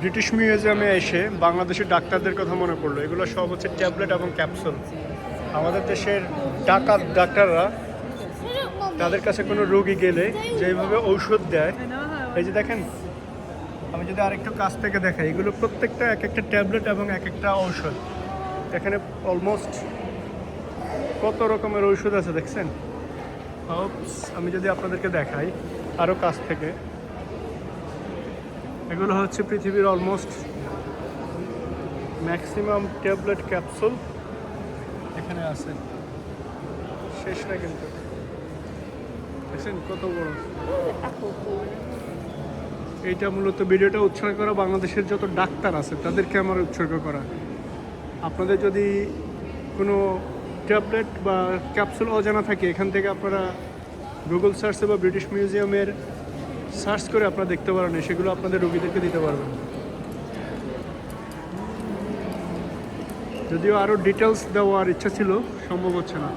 British মিউজিয়ামে এসে বাংলাদেশের ডাক্তারদের কথা মনে পড়লো। এগুলো সব হচ্ছে ট্যাবলেট এবং ক্যাপসুল। আমাদের দেশের ডাক্তাররা তাদের কাছে কোনো রোগী গেলে যেভাবে ঔষধ দেয়, এই যে দেখেন, আমি যদি আরেকটু কাছ থেকে দেখাই, এগুলো প্রত্যেকটা এক একটা ট্যাবলেট এবং এক একটা ঔষধ। এখানে অলমোস্ট কত রকমের ঔষধ আছে দেখছেন। আমি যদি আপনাদেরকে দেখাই আরও কাছ থেকে, এগুলো হচ্ছে পৃথিবীর অলমোস্ট ম্যাক্সিমাম ট্যাবলেট ক্যাপসুল এখানে আছে, শেষ না কিন্তু। দেখছেন কত বড়। এইটা মূলত ভিডিওটা উৎসর্গ করা বাংলাদেশের যত ডাক্তার আছে তাদেরকে আমার উৎসর্গ করা। আপনাদের যদি কোনো ট্যাবলেট বা ক্যাপসুল অজানা থাকে, এখান থেকে আপনারা গুগল সার্চে বা ব্রিটিশ মিউজিয়ামের সার্চ করে আপনারা দেখতে পারেন, সেগুলো আপনাদের রোগীদেরকে দিতে পারবেন। যদিও আরও ডিটেলস দেওয়ার ইচ্ছা ছিল, সম্ভব হচ্ছে না।